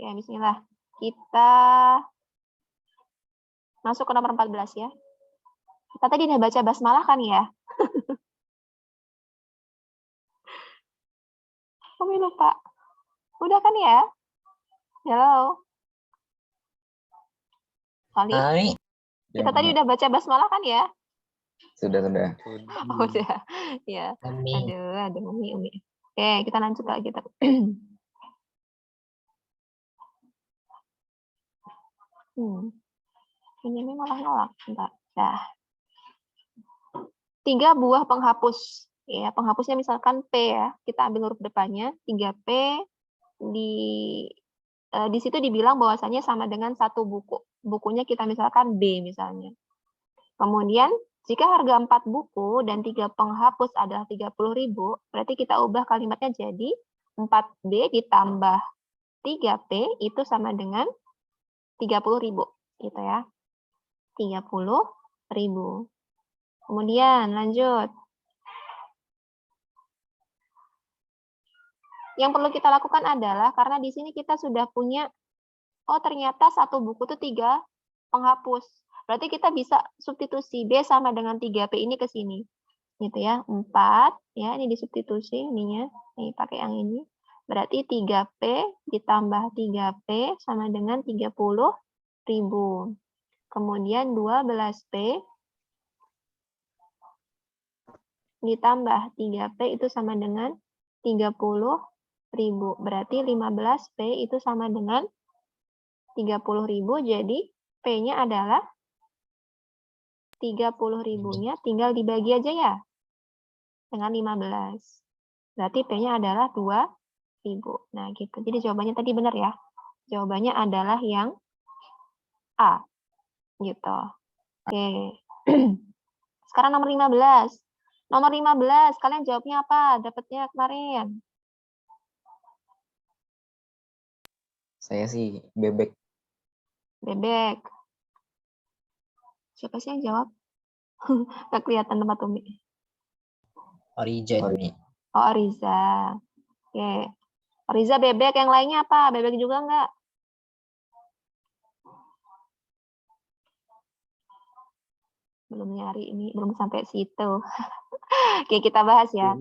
Ya, bismillah. Kita masuk ke nomor 14 ya. Kita tadi udah baca basmalah kan ya? Kami lupa. Udah kan ya? Halo. Kali. Hai. Kita tadi udah baca basmalah kan ya? Sudah. Oh, udah. Ya. Umi. Aduh, Umi. Oke, kita lanjut lagi. Ini malah nolak. Bentar. Dah. 3 buah penghapus. Ya, penghapusnya misalkan P ya. Kita ambil huruf depannya. 3P di situ dibilang bahwasanya sama dengan satu buku. Bukunya kita misalkan B misalnya. Kemudian jika harga 4 buku dan 3 penghapus adalah 30.000, berarti kita ubah kalimatnya jadi 4B ditambah 3P itu sama dengan 30.000 gitu ya. 30.000. Kemudian lanjut. Yang perlu kita lakukan adalah karena di sini kita sudah punya, oh ternyata satu buku itu 3 penghapus. Berarti kita bisa substitusi B sama dengan 3P ini ke sini. Gitu ya, 4 ya, ini disubstitusi ininya. Ini pakai yang ini. Berarti 3P ditambah 3P sama dengan 30.000. Kemudian 12P ditambah 3P itu sama dengan 30.000. Berarti 15P itu sama dengan 30.000. Jadi P-nya adalah 30.000-nya tinggal dibagi aja ya dengan 15. Berarti P-nya adalah 2.000. Nah, gitu. Jadi jawabannya tadi benar ya. Jawabannya adalah yang A. Gitu. Oke. Sekarang nomor 15. Nomor 15, kalian jawabnya apa? Dapatnya kemarin. Saya sih bebek. Bebek. Siapa sih yang jawab? Nggak kelihatan tempat Umi. Orijen, Mi. Oh, Riza. Oke. Riza bebek, yang lainnya apa? Bebek juga nggak? Belum nyari ini, belum sampai situ. Oke, kita bahas ya.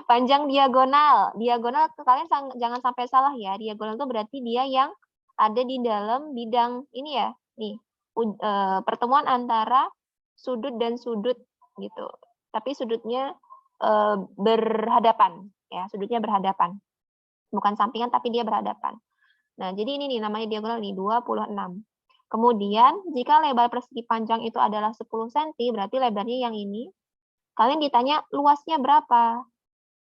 Panjang diagonal. Diagonal kalian jangan sampai salah ya. Diagonal itu berarti dia yang ada di dalam bidang ini ya. Nih, pertemuan antara sudut dan sudut gitu. Tapi sudutnya berhadapan ya, sudutnya berhadapan. Bukan sampingan tapi dia berhadapan. Nah, jadi ini nih namanya diagonal nih 26. Kemudian jika lebar persegi panjang itu adalah 10 cm, berarti lebarnya yang ini. Kalian ditanya luasnya berapa?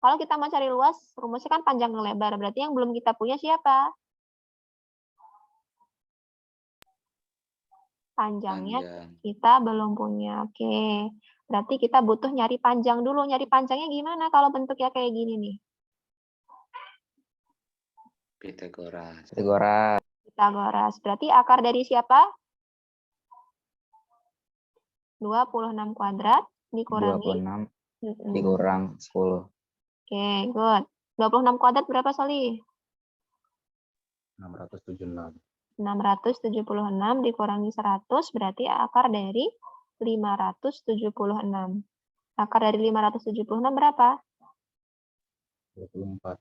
Kalau kita mau cari luas, rumusnya kan panjang dan lebar. Berarti yang belum kita punya siapa? Panjangnya kita belum punya. Oke. Berarti kita butuh nyari panjang dulu. Nyari panjangnya gimana kalau bentuknya kayak gini nih? Pitagoras. Pitagoras. Berarti akar dari siapa? 26 kuadrat dikurangi 26 dikurang 10. Oke, good. 26 kuadrat berapa, Soli? 676. 676 dikurangi 100 berarti akar dari 576. Akar dari 576 berapa? 24.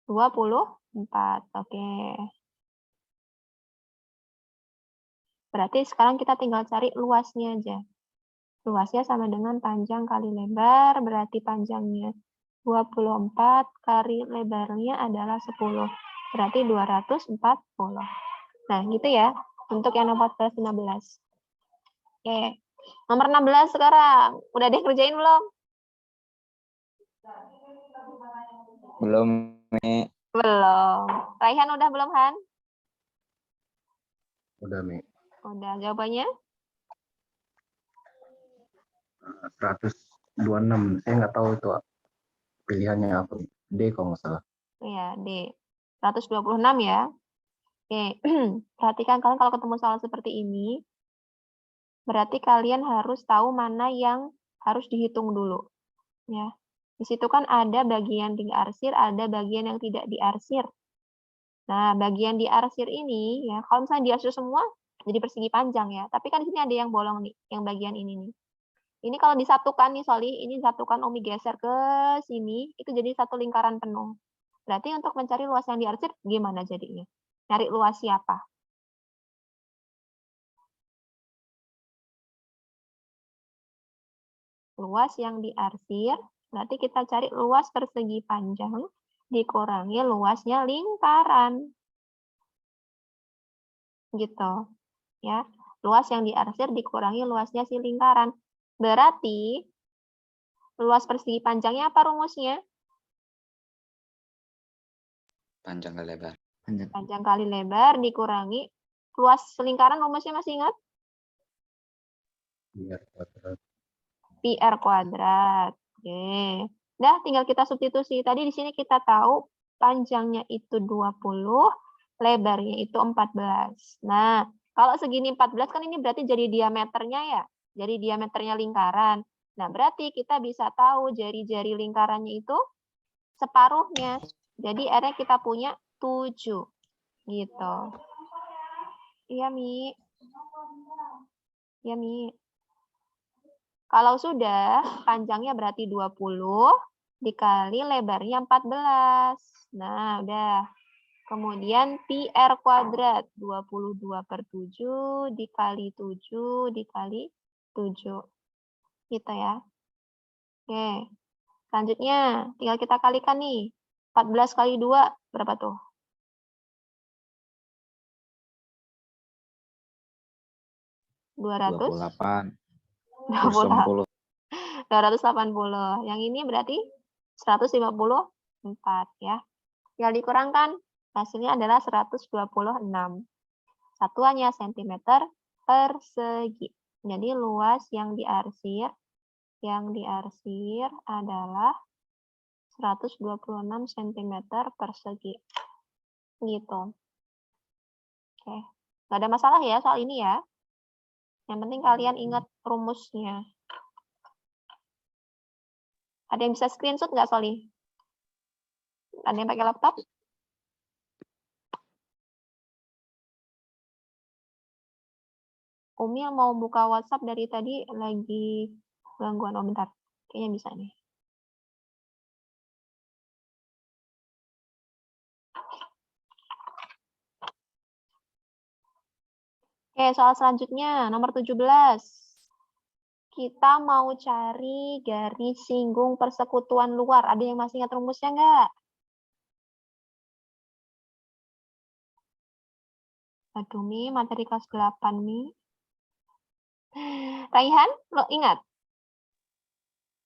24. Oke. Berarti sekarang kita tinggal cari luasnya aja. Luasnya sama dengan panjang kali lebar, berarti panjangnya 24 kali lebarnya adalah 10. Berarti 240. Nah, gitu ya. Untuk yang nomor 14, 15. Oke. Nomor 16 sekarang. Udah ada yang kerjain belum? Belum, Mi. Belum. Raihan udah belum, Han? Udah, Mi. Udah. Jawabannya? 126. Saya nggak tahu itu pilihannya apa. D kalau nggak salah. Iya, D. 126 ya. Oke. Perhatikan kalian kalau ketemu soal seperti ini, berarti kalian harus tahu mana yang harus dihitung dulu. Ya. Di situ kan ada bagian diarsir, ada bagian yang tidak diarsir. Nah, bagian diarsir ini ya, kalau misalnya diarsir semua jadi persegi panjang ya. Tapi kan di sini ada yang bolong nih, yang bagian ini nih. Ini kalau disatukan nih, Soli, ini disatukan Umi geser ke sini, itu jadi satu lingkaran penuh. Berarti untuk mencari luas yang diarsir gimana jadinya? Cari luas siapa? Luas yang diarsir, berarti kita cari luas persegi panjang dikurangi luasnya lingkaran. Gitu. Ya. Luas yang diarsir dikurangi luasnya si lingkaran. Berarti luas persegi panjangnya apa rumusnya? Panjang kali lebar. Panjang kali lebar dikurangi luas lingkaran, rumusnya masih ingat? Biar kuadrat. Pi R kuadrat. Oke. Dah, tinggal kita substitusi. Tadi di sini kita tahu panjangnya itu 20, lebarnya itu 14. Nah, kalau segini 14 kan ini berarti jadi diameternya ya. Jadi diameternya lingkaran. Nah, berarti kita bisa tahu jari-jari lingkarannya itu separuhnya. Jadi R-nya kita punya 7. Gitu. Iya, Mi. Iya, Mi. Kalau sudah, panjangnya berarti 20 dikali lebarnya 14. Nah, udah. Kemudian pi R kuadrat, 22/7 dikali 7 dikali 7. Gitu ya. Oke. Selanjutnya, tinggal kita kalikan nih. 14 kali 2, berapa tuh? 200? 28. 20. 280. Yang ini berarti 154 ya. Tinggal dikurangkan, hasilnya adalah 126. Satuannya cm persegi. Jadi luas yang diarsir adalah 126 cm persegi. Gitu. Oke. Nggak ada masalah ya soal ini ya. Yang penting kalian ingat rumusnya. Ada yang bisa screenshot nggak, Soli? Ada yang pakai laptop? Umi mau buka WhatsApp dari tadi lagi gangguan. Oh, bentar. Kayaknya bisa nih. Oke, soal selanjutnya, nomor 17. Kita mau cari garis singgung persekutuan luar. Ada yang masih ingat rumusnya nggak? Aduh, Mi, materi kelas 8, Mi. Raihan, lo ingat?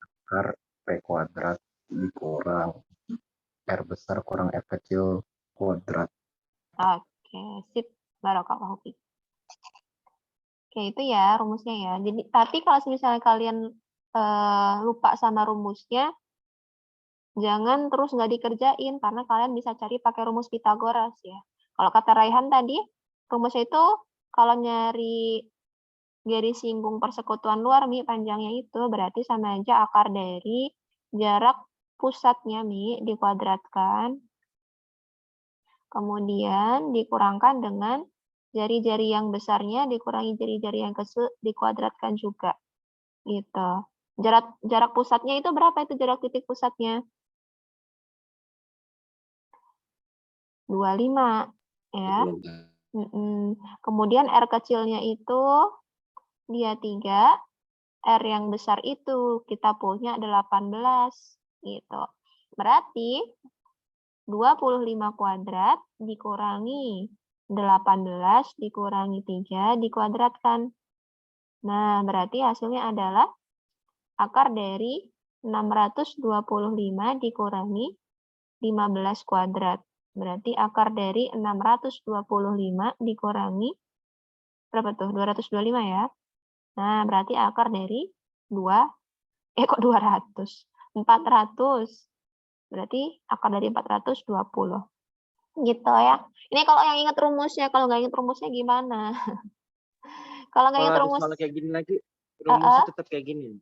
Akar P kuadrat dikurang R besar kurang F kecil kuadrat. Oke, sip. Barakallahu fiik. Oke, itu ya rumusnya ya. Jadi, tapi kalau misalnya kalian lupa sama rumusnya, jangan terus nggak dikerjain, karena kalian bisa cari pakai rumus Pitagoras ya. Kalau kata Raihan tadi, rumusnya itu kalau nyari garis singgung persekutuan luar, Mi, panjangnya itu berarti sama aja akar dari jarak pusatnya, Mi, dikuadratkan. Kemudian dikurangkan dengan jari-jari yang besarnya dikurangi jari-jari yang kecil dikuadratkan juga. Gitu. Jarak pusatnya itu berapa itu jarak titik pusatnya? 25 ya. Kemudian R kecilnya itu dia 3, R yang besar itu kita punya 18 gitu. Berarti 25 kuadrat dikurangi 18 dikurangi 3 dikuadratkan. Nah, berarti hasilnya adalah akar dari 625 dikurangi 15 kuadrat. Berarti akar dari 625 dikurangi berapa tuh? 225 ya. Nah, berarti akar dari 400. Berarti akar dari 420. Gitu ya. Ini kalau yang ingat rumusnya, kalau nggak ingat rumusnya gimana? Kalau nggak ingat rumus, Kalau kayak gini lagi, rumusnya tetap kayak gini.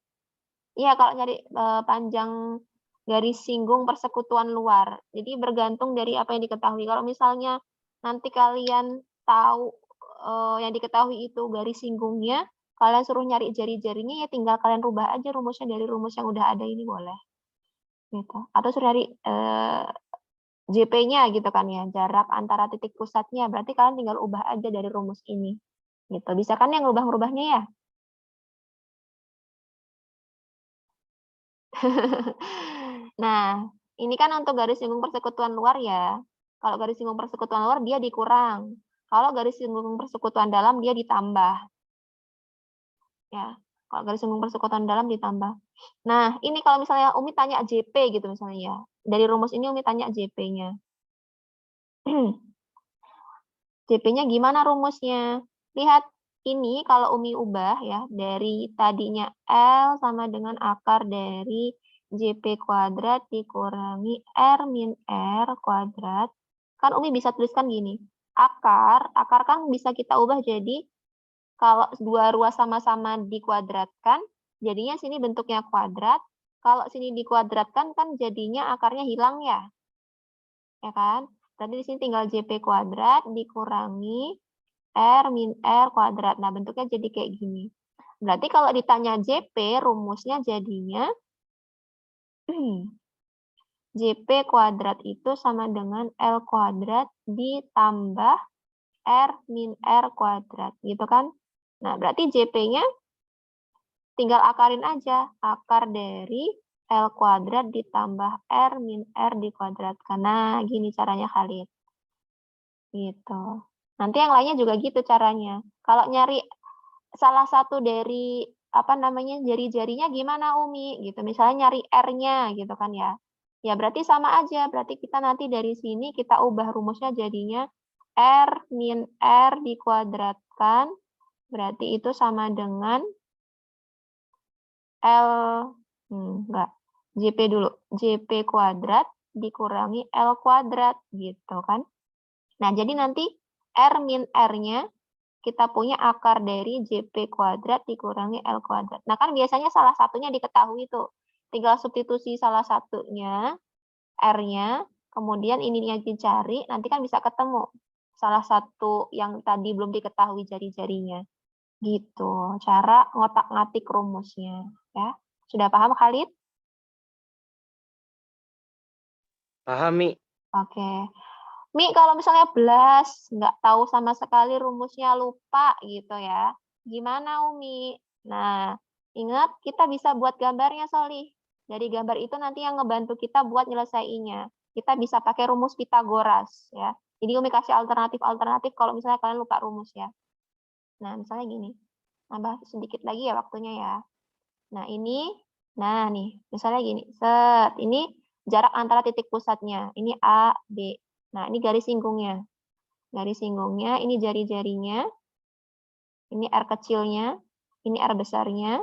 iya, kalau nyari panjang garis singgung persekutuan luar. Jadi bergantung dari apa yang diketahui. Kalau misalnya nanti kalian tahu yang diketahui itu garis singgungnya, kalian suruh nyari jari-jarinya, ya tinggal kalian rubah aja rumusnya dari rumus yang udah ada ini boleh. Gitu. Atau suruh nyari JP-nya gitu kan ya, jarak antara titik pusatnya. Berarti kalian tinggal ubah aja dari rumus ini. Gitu. Bisa kan yang ngubah-ngubahnya ya? Nah, ini kan untuk garis singgung persekutuan luar ya. Kalau garis singgung persekutuan luar dia dikurang. Kalau garis singgung persekutuan dalam dia ditambah. Ya, kalau garis singgung persekutuan dalam ditambah. Nah, ini kalau misalnya Umi tanya JP gitu misalnya ya. Dari rumus ini Umi tanya JP-nya. JP-nya gimana rumusnya? Lihat, ini kalau Umi ubah ya, dari tadinya L sama dengan akar dari JP kuadrat dikurangi R min R kuadrat. Kan Umi bisa tuliskan gini, akar kan bisa kita ubah jadi, kalau dua ruas sama-sama dikuadratkan, jadinya sini bentuknya kuadrat. Kalau sini dikuadratkan kan jadinya akarnya hilang ya. Ya kan? Berarti di sini tinggal JP kuadrat dikurangi R min R kuadrat. Nah, bentuknya jadi kayak gini. Berarti kalau ditanya JP, rumusnya jadinya JP kuadrat itu sama dengan L kuadrat ditambah R min R kuadrat. Gitu kan? Nah, berarti JP-nya tinggal akarin aja. Akar dari L kuadrat ditambah R min R dikuadratkan. Nah, gini caranya Khalid. Gitu. Nanti yang lainnya juga gitu caranya. Kalau nyari salah satu dari apa namanya jari-jarinya gimana Umi gitu. Misalnya nyari R-nya gitu kan ya. Ya berarti sama aja. Berarti kita nanti dari sini kita ubah rumusnya jadinya R min R dikuadratkan. Berarti itu sama dengan L enggak. JP dulu. JP kuadrat dikurangi L kuadrat gitu kan. Nah, jadi nanti R min R-nya kita punya akar dari JP kuadrat dikurangi L kuadrat. Nah, kan biasanya salah satunya diketahui tuh. Tinggal substitusi salah satunya, R-nya, kemudian ininya dicari, nanti kan bisa ketemu salah satu yang tadi belum diketahui jari-jarinya. Gitu, cara ngotak-ngatik rumusnya. Ya, sudah paham Khalid? Paham, Mi. Oke. Mi, kalau misalnya belas, nggak tahu sama sekali rumusnya, lupa gitu ya. Gimana, Umi? Nah, ingat kita bisa buat gambarnya, Solih. Dari gambar itu nanti yang ngebantu kita buat nyelesainnya. Kita bisa pakai rumus Pitagoras ya. Jadi Umi kasih alternatif-alternatif kalau misalnya kalian lupa rumus ya. Nah, misalnya gini. Nambah sedikit lagi ya waktunya ya. Nah, ini, nah nih, misalnya gini. Set, ini jarak antara titik pusatnya. Ini A, B. Nah, ini garis singgungnya. Garis singgungnya, ini jari-jarinya. Ini R kecilnya. Ini R besarnya.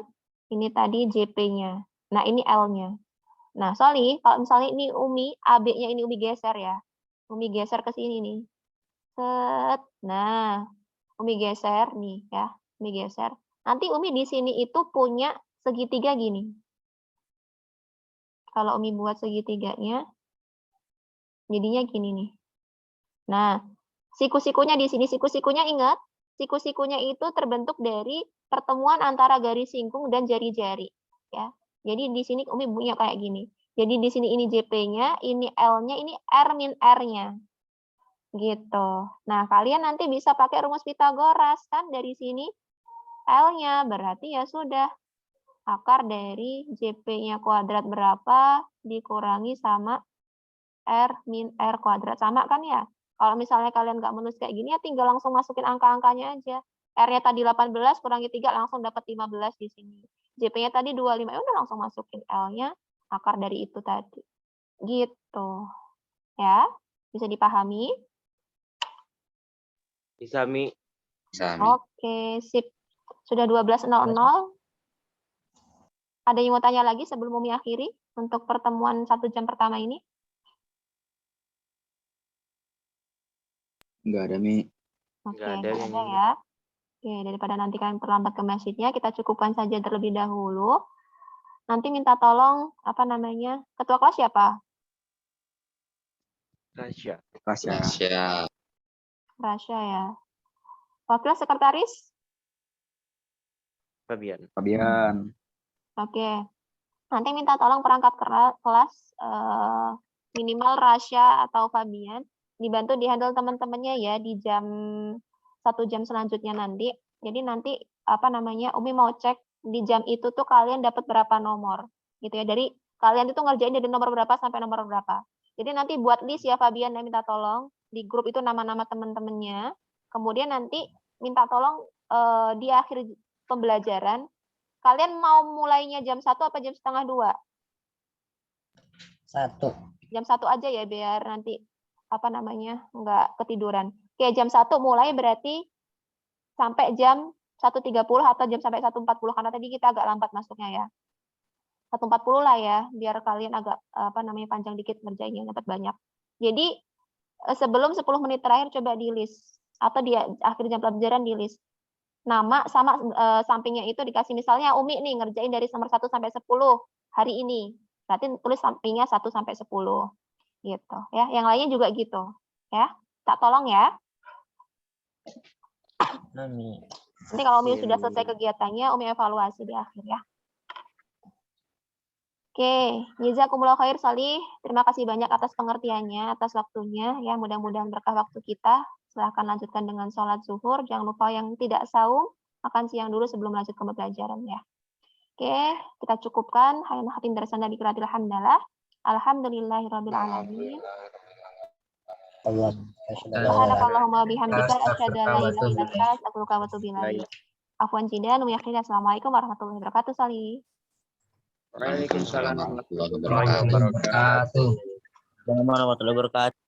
Ini tadi JP-nya. Nah, ini L-nya. Nah, Soli, kalau misalnya ini Umi, AB-nya ini Umi geser ya. Umi geser ke sini nih. Set. Nah, Umi geser nih ya. Umi geser. Nanti Umi di sini itu punya segitiga gini. Kalau Umi buat segitiganya, jadinya gini nih. Nah, siku-sikunya di sini, siku-sikunya ingat, siku-sikunya itu terbentuk dari pertemuan antara garis singgung dan jari-jari. Ya, jadi di sini Umi punya kayak gini. Jadi di sini ini JP-nya, ini L-nya, ini R min R-nya. Gitu. Nah, kalian nanti bisa pakai rumus Pitagoras kan dari sini L-nya berarti ya sudah akar dari JP-nya kuadrat berapa dikurangi sama R min R kuadrat. Sama kan ya? Kalau misalnya kalian nggak menulis kayak gini, ya tinggal langsung masukin angka-angkanya aja. R-nya tadi 18, kurangi 3, langsung dapat 15 di sini. JP-nya tadi 25, ya udah langsung masukin L-nya, akar dari itu tadi. Gitu. Ya, bisa dipahami? Bisa, Mi. Bisa, Mi. Oke, sip. Sudah 12.00. Ada yang mau tanya lagi sebelum Umi akhiri untuk pertemuan 1 jam pertama ini? Enggak ada, Mi. Oke, Nggak ada nggak kayaknya, ada Mi. ya. Oke, daripada nanti kalian terlambat ke masjidnya, kita cukupkan saja terlebih dahulu. nanti minta tolong ketua kelas siapa? Rasya. Rasya. Rasya ya. Wakil sekretaris? Fabian. Oke. Nanti minta tolong perangkat kelas minimal Rasya atau Fabian dibantu dihandle teman-temannya ya di 1 jam selanjutnya nanti. Jadi nanti Umi mau cek di jam itu tuh kalian dapat berapa nomor gitu ya. Dari kalian itu ngerjain dari nomor berapa sampai nomor berapa. Jadi nanti buat list ya Fabian dan minta tolong di grup itu nama-nama teman-temannya. Kemudian nanti minta tolong di akhir pembelajaran kalian mau mulainya jam 1 apa jam setengah 2? 1. Jam 1 aja ya biar nanti nggak ketiduran. Oke, jam 1 mulai berarti sampai jam 1.30 atau jam sampai 1.40 karena tadi kita agak lambat masuknya ya. 1.40 lah ya, biar kalian agak panjang dikit ngerjainnya dapat banyak. Jadi sebelum 10 menit terakhir coba di list atau di akhir jam pelajaran di list. Nama sama sampingnya itu dikasih misalnya Umi nih ngerjain dari nomor 1 sampai 10 hari ini. Berarti tulis sampingnya 1 sampai 10. Gitu ya. Yang lainnya juga gitu. Ya. Tak tolong ya. Mami. Nanti kalau Umi sudah selesai kegiatannya, Umi evaluasi di akhir ya. Oke, jazakumullah khair Salih. Terima kasih banyak atas pengertiannya, atas waktunya ya. Mudah-mudahan berkah waktu kita. Silahkan lanjutkan dengan sholat zuhur. Jangan lupa yang tidak saum, makan siang dulu sebelum lanjut ke pembelajaran ya. Oke, kita cukupkan. Hayya hatim darsana di qiraatil hamdalah. Alhamdulillahirabbil alamin. Subhanakallahumma bihamdika asyhadu an la ilaha illa anta astaghfiruka wa atubu ilaik. Afwan jidan wa yakhir. Assalamualaikum warahmatullahi wabarakatuh Salih. Waalaikumsalam warahmatullahi wabarakatuh. Warahmatullahi wabarakatuh.